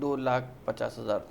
2,50,000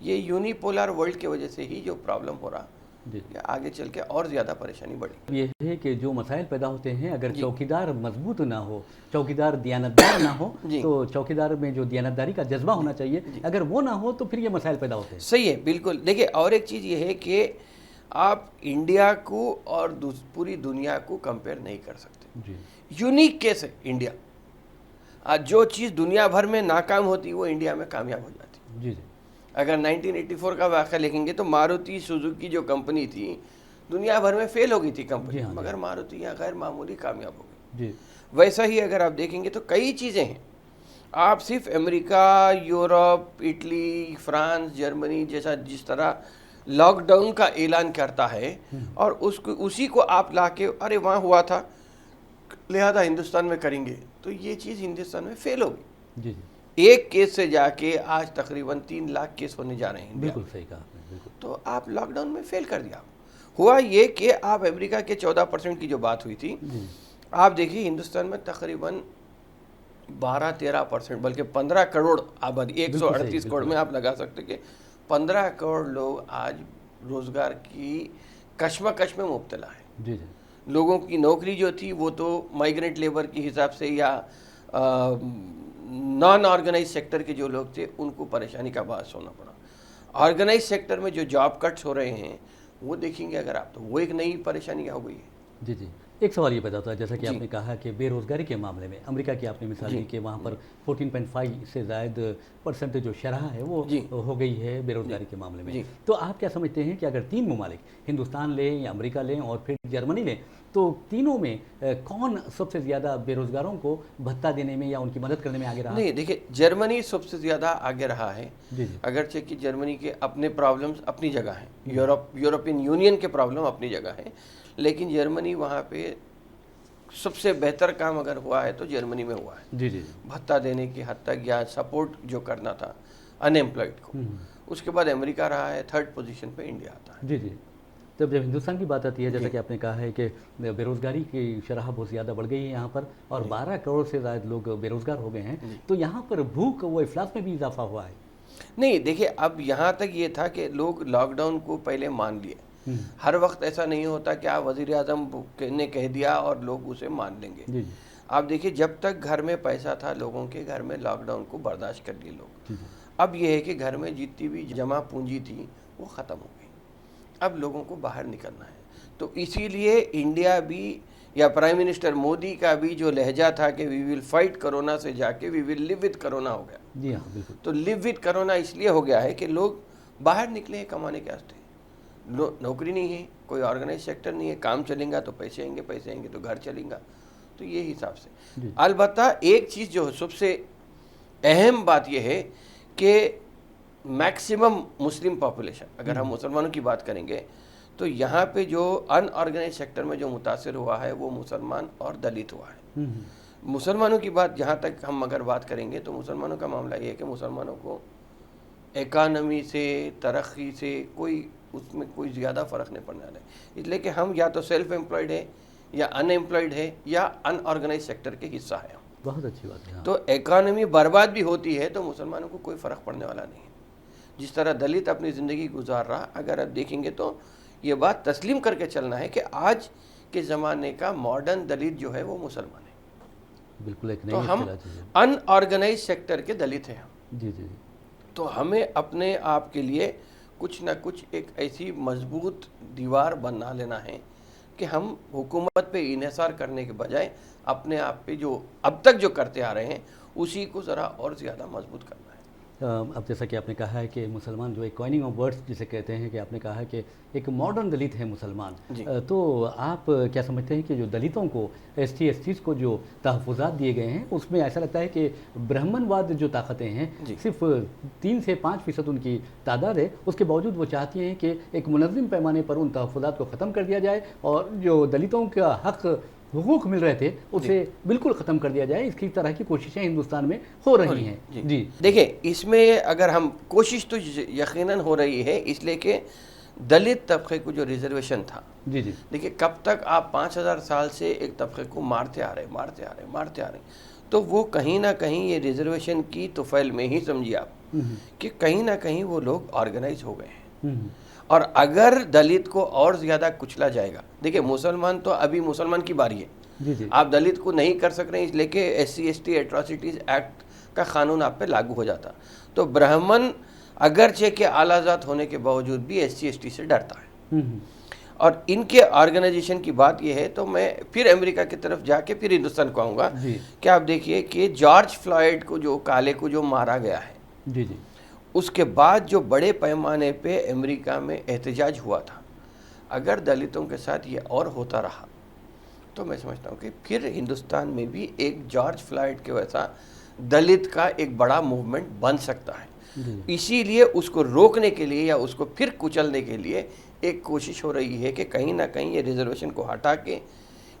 یہ یونیپولار ورلڈ کی وجہ سے ہی جو پرابلم ہو رہا جی یہ آگے چل کے اور زیادہ پریشانی بڑھی. یہ ہے کہ جو مسائل پیدا ہوتے ہیں اگر چوکیدار مضبوط نہ ہو، چوکیدار دیانتدار نہ ہو، تو چوکیدار میں جو دیانتداری کا جذبہ ہونا چاہیے اگر وہ نہ ہو تو پھر یہ مسائل پیدا ہوتے ہیں. صحیح ہے بالکل. دیکھیں اور ایک چیز یہ ہے کہ آپ انڈیا کو اور پوری دنیا کو کمپیئر نہیں کر سکتے. جی یونیک کیس ہے انڈیا. آج جو چیز دنیا بھر میں ناکام ہوتی وہ انڈیا میں کامیاب ہو جاتی. جی جی اگر 1984 کا واقعہ لکھیں گے تو ماروتی سوزوکی جو کمپنی تھی دنیا بھر میں فیل ہو گئی تھی کمپنی، مگر ماروتی یہاں غیر معمولی کامیاب ہو گئی. جی ویسا ہی اگر آپ دیکھیں گے تو کئی چیزیں ہیں. آپ صرف امریکہ، یورپ، اٹلی، فرانس، جرمنی جیسا جس طرح لاک ڈاؤن کا اعلان کرتا ہے اور اسی کو آپ لا کے ارے وہاں ہوا تھا لہذا ہندوستان میں کریں گے، تو یہ چیز ہندوستان میں فیل ہوگی. جی جی ایک کیس سے جا کے آج تقریباً 3 لاکھ کیس ہونے جا رہے ہیں انڈیا. بالکل صحیح کہا آپ نے. بالکل تو آپ لاک ڈاؤن میں فیل کر دیا. ہوا یہ کہ آپ امریکہ کے 14% کی جو بات ہوئی تھی، آپ دیکھیے ہندوستان میں تقریباً 12-13% بلکہ 15 کروڑ آبادی، 138 کروڑ میں آپ لگا سکتے کہ 15 کروڑ لوگ آج روزگار کی کشمکش میں مبتلا ہیں. جی جی لوگوں کی نوکری جو تھی وہ تو مائیگرنٹ لیبر کی حساب سے یا نان آرگنائز سیکٹر کے جو لوگ تھے ان کو پریشانی کا باعث ہونا پڑا. آرگنائز سیکٹر میں جو جاب کٹس ہو رہے ہیں وہ دیکھیں گے اگر آپ تو وہ ایک نئی پریشانی ہو گئی ہے. جی جی ایک سوال یہ پیدا ہوتا ہے جیسا کہ آپ نے کہا کہ بے روزگاری کے معاملے میں امریکہ کی آپ نے مثال دی کہ وہاں پر 14.5 سے زائد % جو شرح ہے وہ ہو گئی ہے بے روزگاری کے معاملے میں. تو آپ کیا سمجھتے ہیں کہ اگر 3 ممالک ہندوستان لیں یا امریکہ لیں اور پھر جرمنی لیں تو تینوں میں کون سب سے زیادہ بے روزگاروں کو بھتہ دینے میں یا ان کی مدد کرنے میں آگے رہا؟ نہیں دیکھیں جرمنی سب سے زیادہ آگے رہا ہے. جی جی اگرچہ کہ جرمنی کے اپنے پرابلمز اپنی جگہ ہیں، یورپین یونین کے پرابلم اپنی جگہ ہیں، لیکن جرمنی وہاں پہ سب سے بہتر کام اگر ہوا ہے تو جرمنی میں ہوا ہے. جی جی بھتہ دینے کی حد تک یا سپورٹ جو کرنا تھا ان ایمپلائڈ کو. اس کے بعد امریکہ رہا ہے، 3rd پوزیشن پہ انڈیا آتا ہے. جی جی تب جب ہندوستان کی بات آتی ہے جیسا کہ آپ نے کہا ہے کہ بے روزگاری کی شرح بہت زیادہ بڑھ گئی ہے یہاں پر اور 12 کروڑ سے زائد لوگ بے روزگار ہو گئے ہیں، تو یہاں پر بھوک و افلاس میں بھی اضافہ ہوا ہے. نہیں دیکھیں اب یہاں تک یہ تھا کہ لوگ لاک ڈاؤن کو پہلے مان لیے. ہر وقت ایسا نہیں ہوتا کہ آپ وزیر اعظم نے کہہ دیا اور لوگ اسے مان لیں گے. آپ دیکھیے جب تک گھر میں پیسہ تھا لوگوں کے گھر میں لاک ڈاؤن کو برداشت کر لیے لوگ. اب یہ ہے کہ گھر میں جتنی بھی جمع پونجی تھی وہ ختم ہو گئی. اب لوگوں کو باہر نکلنا ہے. تو اسی لیے انڈیا بھی یا پرائم منسٹر مودی کا بھی جو لہجہ تھا کہ وی ول فائٹ کرونا سے جا کے وی ول لیو وتھ کرونا ہو گیا. جی ہاں بالکل. تو لیو وتھ کرونا اس لیے ہو گیا ہے کہ لوگ باہر نکلے ہیں کمانے کے واسطے. نوکری نہیں ہے، کوئی آرگنائز سیکٹر نہیں ہے، کام چلیں گا تو پیسے آئیں گے تو گھر چلیں گا. تو یہ حساب سے البتہ ایک چیز جو سب سے اہم بات یہ ہے کہ میکسیمم مسلم پاپولیشن، اگر ہم مسلمانوں کی بات کریں گے تو یہاں پہ جو ان آرگنائز سیکٹر میں جو متاثر ہوا ہے وہ مسلمان اور دلت ہوا ہے. مسلمانوں کی بات جہاں تک ہم اگر بات کریں گے تو مسلمانوں کا معاملہ یہ ہے کہ مسلمانوں کو اکانومی سے ترقی سے اس میں کوئی زیادہ فرق نہیں پڑنے والا ہے. اس لیے کہ ہم یا تو سیلف امپلائڈ ہے یا ان ایمپلائڈ ہے یا ان آرگنائز سیکٹر کے حصہ ہے. بہت اچھی بات ہے. تو اکانومی برباد بھی ہوتی ہے تو مسلمانوں کو کوئی فرق پڑنے والا نہیں ہے. جس طرح دلت اپنی زندگی گزار رہا، اگر آپ دیکھیں گے تو یہ بات تسلیم کر کے چلنا ہے کہ آج کے زمانے کا ماڈرن دلت جو ہے وہ مسلمان ہے. بالکل ایک نئی تو ہم ان آرگنائز سیکٹر کے دلت ہیں. جی جی تو ہمیں اپنے آپ کے لیے کچھ نہ کچھ ایک ایسی مضبوط دیوار بنا لینا ہے کہ ہم حکومت پہ انحصار کرنے کے بجائے اپنے آپ پہ جو اب تک جو کرتے آ رہے ہیں اسی کو ذرا اور زیادہ مضبوط کرنا ہے. اب جیسا کہ آپ نے کہا ہے کہ مسلمان جو ایک کوائننگ آف ورڈز جسے کہتے ہیں کہ آپ نے کہا ہے کہ ایک ماڈرن دلت ہے مسلمان، تو آپ کیا سمجھتے ہیں کہ جو دلتوں کو STs کو جو تحفظات دیے گئے ہیں اس میں ایسا لگتا ہے کہ برہمن واد جو طاقتیں ہیں صرف 3 سے 5% ان کی تعداد ہے، اس کے باوجود وہ چاہتی ہیں کہ ایک منظم پیمانے پر ان تحفظات کو ختم کر دیا جائے اور جو دلتوں کا حقوق مل رہے تھے اسے بالکل ختم کر دیا جائے. اس کی طرح کی کوششیں ہندوستان میں ہو رہی ہیں. جی دیکھیں اس میں اگر ہم کوشش تو یقیناً ہو رہی ہے، اس لیے کہ دلت طبقے کو جو ریزرویشن تھا، جی جی دیکھیں کب تک آپ 5000 سال سے ایک طبقے کو مارتے آ رہے تو وہ کہیں نہ کہیں یہ ریزرویشن کی طفیل میں ہی سمجھیے آپ کہ کہیں نہ کہیں وہ لوگ آرگنائز ہو گئے ہیں. اور اگر دلت کو اور زیادہ کچلا جائے گا, دیکھیں مسلمان تو ابھی مسلمان کی باری ہے, آپ دلت کو نہیں کر سک رہے ہیں, اس لے کے SC/ST ایٹراسٹیز ایکٹ کا قانون آپ پہ لاگو ہو جاتا. تو برہمن اگرچہ کہ اعلیٰ ذات ہونے کے باوجود بھی SC/ST سے ڈرتا ہے. اور ان کے آرگنائزیشن کی بات یہ ہے, تو میں پھر امریکہ کی طرف جا کے پھر ہندوستان کو آؤں گا کہ آپ دیکھیے کہ جارج فلائیڈ کو جو کالے کو جو مارا گیا ہے, اس کے بعد جو بڑے پیمانے پہ امریکہ میں احتجاج ہوا تھا, اگر دلتوں کے ساتھ یہ اور ہوتا رہا تو میں سمجھتا ہوں کہ پھر ہندوستان میں بھی ایک جارج فلائیڈ کے ویسا دلت کا ایک بڑا موومنٹ بن سکتا ہے. اسی لیے اس کو روکنے کے لیے یا اس کو پھر کچلنے کے لیے ایک کوشش ہو رہی ہے کہ کہیں نہ کہیں یہ ریزرویشن کو ہٹا کے,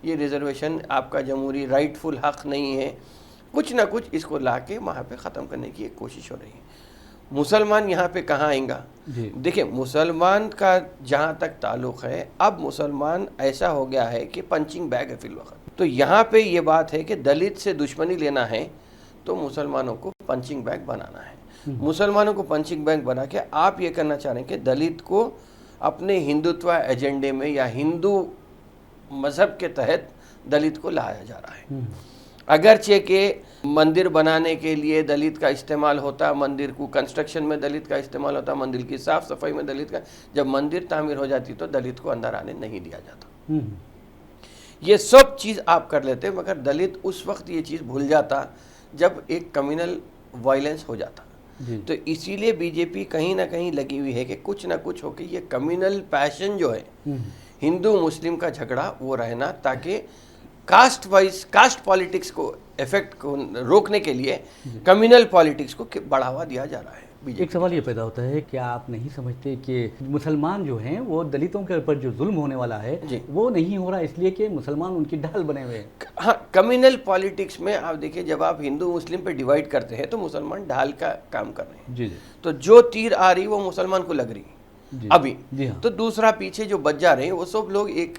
یہ ریزرویشن آپ کا جمہوری رائٹ فل حق نہیں ہے, کچھ نہ کچھ اس کو لا کے وہاں پہ ختم کرنے کی ایک کوشش ہو رہی ہے. مسلمان یہاں پہ کہاں آئیں گا؟ دیکھیں مسلمان کا جہاں تک تعلق ہے, اب مسلمان ایسا ہو گیا ہے کہ پنچنگ بیگ ہے فی الوقت. تو یہاں پہ یہ بات ہے کہ دلت سے دشمنی لینا ہے تو مسلمانوں کو پنچنگ بیگ بنانا ہے. مسلمانوں کو پنچنگ بیگ بنا کے آپ یہ کرنا چاہ رہے ہیں کہ دلت کو اپنے ہندوتوا ایجنڈے میں یا ہندو مذہب کے تحت دلت کو لایا جا رہا ہے. اگرچہ کہ مندر بنانے کے لیے دلت کا استعمال ہوتا, مندر کو کنسٹرکشن میں دلت کا استعمال ہوتا, مندر کی صاف صفائی میں دلت کا, جب مندر تعمیر ہو جاتی تو دلت کو اندر آنے نہیں دیا جاتا. یہ سب چیز آپ کر لیتے, مگر دلت اس وقت یہ چیز بھول جاتا جب ایک کمیونل وائلنس ہو جاتا. تو اسی لیے بی جے پی کہیں نہ کہیں لگی ہوئی ہے کہ کچھ نہ کچھ ہو کے یہ کمیونل پیشن جو ہے ہندو مسلم کا جھگڑا وہ رہنا, تاکہ کاسٹ وائز کاسٹ پالیٹکس کو افیکٹ کو روکنے کے لیے کمیونل پالیٹکس کو بڑھاوا دیا جا رہا ہے. ایک سوال یہ پیدا ہوتا ہے کہ آپ نہیں سمجھتے کہ مسلمان جو ہیں وہ دلتوں کے اوپر جو ظلم ہونے والا ہے وہ نہیں ہو رہا اس لیے کہ مسلمان ان کی ڈھال بنے ہوئے ہیں؟ ہاں, کمیونل پالیٹکس میں آپ دیکھیں جب آپ ہندو مسلم پہ ڈیوائیڈ کرتے ہیں تو مسلمان ڈھال کا کام کر رہے ہیں. تو جو تیر آ رہی وہ مسلمان کو لگ رہی ابھی, تو دوسرا پیچھے جو بچ جا رہے ہیں وہ سب لوگ ایک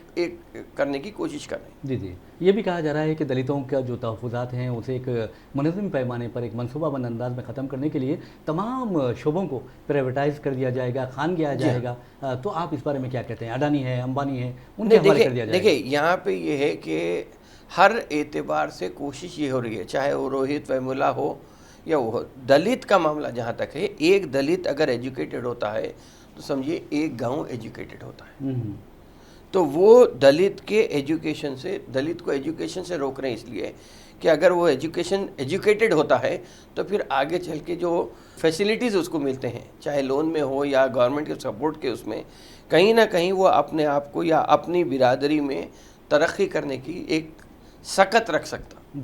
کرنے کی کوشش کر رہے ہیں. یہ بھی کہا جا رہا ہے کہ دلتوں کا جو تحفظات ہیں اسے ایک منظم پیمانے پر ایک منصوبہ بند انداز میں ختم کرنے کے لیے تمام شعبوں کو پرائیویٹائز کر دیا جائے گا, خان کیا جائے گا. تو آپ اس بارے میں کیا کہتے ہیں؟ اڈانی ہے, امبانی ہے, ان کے حوالے کر دیا جائے گا. دیکھیں یہاں پہ یہ ہے کہ ہر اعتبار سے کوشش یہ ہو رہی ہے, چاہے وہ روہت ویمولا ہو یا وہ دلت کا معاملہ جہاں تک ہے, ایک دلت اگر ایجوکیٹڈ ہوتا ہے تو سمجھیے ایک گاؤں ایجوکیٹڈ ہوتا ہے. تو وہ دلت کے ایجوکیشن سے, دلت کو ایجوکیشن سے روک رہے ہیں اس لیے کہ اگر وہ ایجوکیٹڈ ہوتا ہے تو پھر آگے چل کے جو فیسلٹیز اس کو ملتے ہیں, چاہے لون میں ہو یا گورنمنٹ کے سپورٹ کے, اس میں کہیں نہ کہیں وہ اپنے آپ کو یا اپنی برادری میں ترقی کرنے کی ایک سکت رکھ سکتا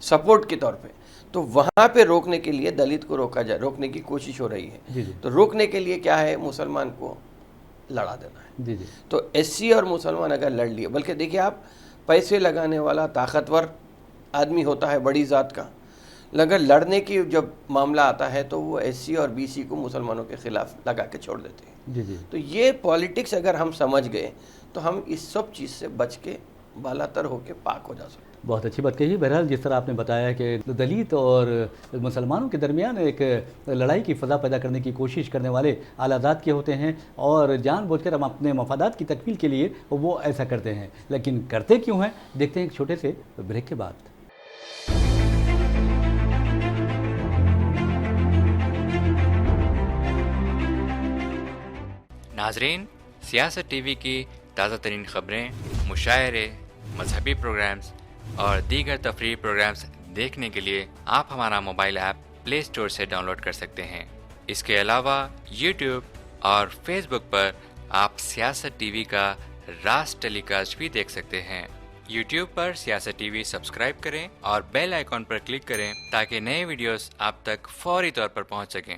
سپورٹ کے طور پہ. تو وہاں پہ روکنے کے لیے دلت کو روکنے کی کوشش ہو رہی ہے. تو روکنے کے لیے کیا ہے, مسلمان کو لڑا دینا ہے. تو SC اور مسلمان اگر لڑ لیے, بلکہ دیکھیے آپ پیسے لگانے والا طاقتور آدمی ہوتا ہے بڑی ذات کا, اگر لڑنے کی جب معاملہ آتا ہے تو وہ SC اور BC کو مسلمانوں کے خلاف لگا کے چھوڑ دیتے ہیں. تو یہ پالیٹکس اگر ہم سمجھ گئے تو ہم اس سب چیز سے بچ کے بالا تر ہو کے پاک ہو جا سکتے ہیں. بہت اچھی بات کہی. بہرحال جس طرح آپ نے بتایا کہ دلت اور مسلمانوں کے درمیان ایک لڑائی کی فضا پیدا کرنے کی کوشش کرنے والے اعلیٰ ذات کے ہوتے ہیں, اور جان بوجھ کر ہم اپنے مفادات کی تکمیل کے لیے وہ ایسا کرتے ہیں, لیکن کرتے کیوں ہیں دیکھتے ہیں ایک چھوٹے سے بریک کے بعد. ناظرین, سیاست ٹی وی کی تازہ ترین خبریں, مشاعرے, مذہبی پروگرامز اور دیگر تفریحی پروگرامز دیکھنے کے لیے آپ ہمارا موبائل ایپ پلے اسٹور سے ڈاؤن لوڈ کر سکتے ہیں. اس کے علاوہ یوٹیوب اور فیس بک پر آپ سیاست ٹی وی کا راز ٹیلی کاسٹ بھی دیکھ سکتے ہیں. یوٹیوب پر سیاست ٹی وی سبسکرائب کریں اور بیل آئیکن پر کلک کریں تاکہ نئے ویڈیوز آپ تک فوری طور پر پہنچ سکیں.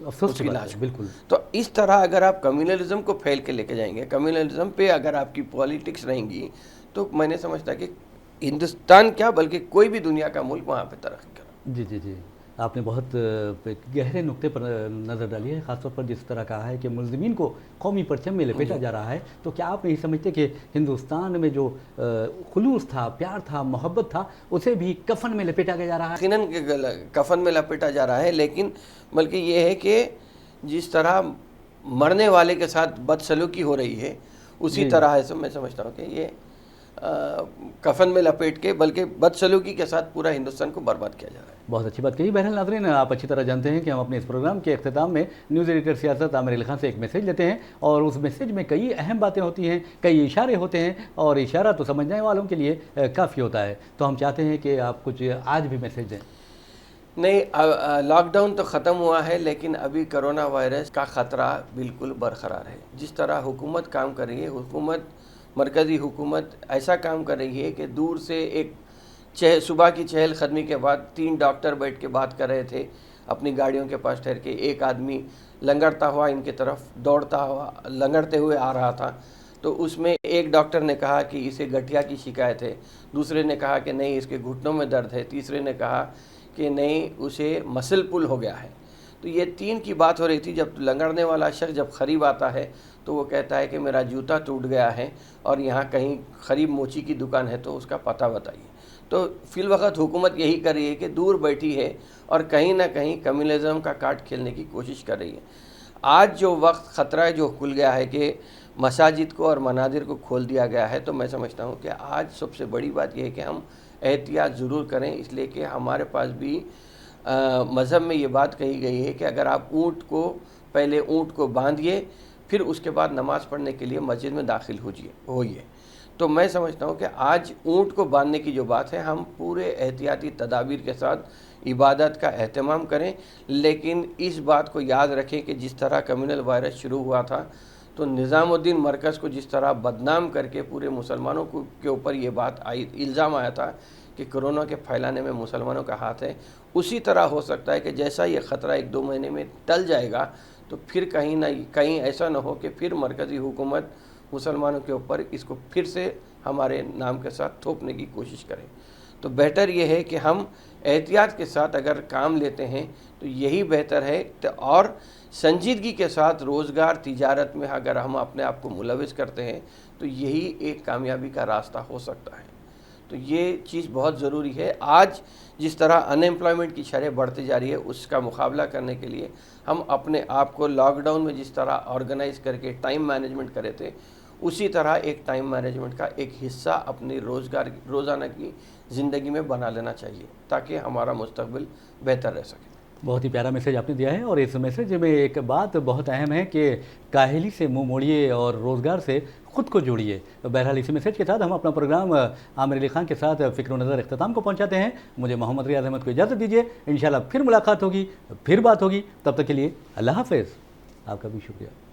افسوس اس کی کی بات لاش ہے، کو۔ بالکل تو اس طرح اگر آپ کمیونلزم کو پھیل کے لے کے جائیں گے، کمیونلزم پہ اگر آپ کی پالیٹکس رہیں گی، تو میں نے سمجھتا کہ ہندوستان کیا بلکہ کوئی بھی دنیا کا ملک وہاں پہ ترقی کرا۔ جی جی جی، آپ نے بہت گہرے نقطے پر نظر ڈالی ہے، خاص طور پر جس طرح کہا ہے کہ ملزمین کو قومی پرچم میں لپیٹا جا رہا ہے، تو کیا آپ نہیں سمجھتے کہ ہندوستان میں جو خلوص تھا، پیار تھا، محبت تھا، اسے بھی کفن میں لپیٹا گیا جا رہا ہے؟ یقیناً کفن میں لپیٹا جا رہا ہے، لیکن بلکہ یہ ہے کہ جس طرح مرنے والے کے ساتھ بدسلوکی ہو رہی ہے، اسی طرح ہے میں سمجھتا ہوں کہ یہ کفن میں لپیٹ کے بلکہ بدسلوکی کے ساتھ پورا ہندوستان کو برباد کیا جا رہا ہے۔ بہت اچھی بات کہی۔ بہرحال ناظرین، آپ اچھی طرح جانتے ہیں کہ ہم اپنے اس پروگرام کے اختتام میں نیوز ایڈیٹر سیاست عامر علی خان سے ایک میسیج لیتے ہیں، اور اس میسیج میں کئی اہم باتیں ہوتی ہیں، کئی اشارے ہوتے ہیں، اور اشارہ تو سمجھنے والوں کے لیے کافی ہوتا ہے، تو ہم چاہتے ہیں کہ آپ کچھ آج بھی میسیج دیں۔ نہیں، لاک ڈاؤن تو ختم ہوا ہے، لیکن ابھی کرونا وائرس کا خطرہ بالکل برقرار ہے۔ جس طرح حکومت کام کر رہی ہے، مرکزی حکومت ایسا کام کر رہی ہے کہ دور سے ایک صبح کی چہل قدمی کے بعد 3 ڈاکٹر بیٹھ کے بات کر رہے تھے اپنی گاڑیوں کے پاس ٹھہر کے، ایک آدمی لنگڑتا ہوا ان کی طرف دوڑتا ہوا لنگڑتے ہوئے آ رہا تھا، تو اس میں ایک ڈاکٹر نے کہا کہ اسے گٹھیا کی شکایت ہے، دوسرے نے کہا کہ نہیں اس کے گھٹنوں میں درد ہے، تیسرے نے کہا کہ نہیں اسے مسل پل ہو گیا ہے۔ تو یہ 3 کی بات ہو رہی تھی۔ جب لنگڑنے والا شخص جب قریب آتا ہے تو وہ کہتا ہے کہ میرا جوتا ٹوٹ گیا ہے اور یہاں کہیں قریب موچی کی دکان ہے تو اس کا پتہ بتائیے۔ تو فی الوقت حکومت یہی کر رہی ہے کہ دور بیٹھی ہے اور کہیں نہ کہیں کمیونزم کا کارڈ کھیلنے کی کوشش کر رہی ہے۔ آج جو وقت خطرہ جو کھل گیا ہے کہ مساجد کو اور منادر کو کھول دیا گیا ہے، تو میں سمجھتا ہوں کہ آج سب سے بڑی بات یہ ہے کہ ہم احتیاط ضرور کریں، اس لیے کہ ہمارے پاس بھی مذہب میں یہ بات کہی گئی ہے کہ اگر آپ پہلے اونٹ کو باندھیے، پھر اس کے بعد نماز پڑھنے کے لیے مسجد میں داخل ہوئیے۔ تو میں سمجھتا ہوں کہ آج اونٹ کو باندھنے کی جو بات ہے، ہم پورے احتیاطی تدابیر کے ساتھ عبادت کا اہتمام کریں، لیکن اس بات کو یاد رکھیں کہ جس طرح کمیونل وائرس شروع ہوا تھا تو نظام الدین مرکز کو جس طرح بدنام کر کے پورے مسلمانوں کے اوپر یہ بات الزام آیا تھا کہ کرونا کے پھیلانے میں مسلمانوں کا ہاتھ ہے، اسی طرح ہو سکتا ہے کہ جیسا یہ خطرہ 1-2 مہینے میں ٹل جائے گا تو پھر کہیں نہ کہیں ایسا نہ ہو کہ پھر مرکزی حکومت مسلمانوں کے اوپر اس کو پھر سے ہمارے نام کے ساتھ تھوپنے کی کوشش کرے۔ تو بہتر یہ ہے کہ ہم احتیاط کے ساتھ اگر کام لیتے ہیں تو یہی بہتر ہے، اور سنجیدگی کے ساتھ روزگار تجارت میں اگر ہم اپنے آپ کو ملوث کرتے ہیں تو یہی ایک کامیابی کا راستہ ہو سکتا ہے۔ تو یہ چیز بہت ضروری ہے۔ آج جس طرح ان ایمپلائمنٹ کی شرح بڑھتی جا رہی ہے، اس کا مقابلہ کرنے کے لیے ہم اپنے آپ کو لاک ڈاؤن میں جس طرح آرگنائز کر کے ٹائم مینجمنٹ کرے تھے، اسی طرح ایک ٹائم مینجمنٹ کا ایک حصہ اپنی روزانہ کی زندگی میں بنا لینا چاہیے تاکہ ہمارا مستقبل بہتر رہ سکے۔ بہت ہی پیارا میسیج آپ نے دیا ہے، اور اس میسیج میں ایک بات بہت اہم ہے کہ کاہلی سے منہ موڑیے اور روزگار سے خود کو جوڑیے۔ بہرحال اسی میسیج کے ساتھ ہم اپنا پروگرام عامر علی خان کے ساتھ فکر و نظر اختتام کو پہنچاتے ہیں۔ مجھے محمد ریاض احمد کو اجازت دیجیے، انشاءاللہ پھر ملاقات ہوگی، پھر بات ہوگی، تب تک کے لیے اللہ حافظ۔ آپ کا بھی شکریہ۔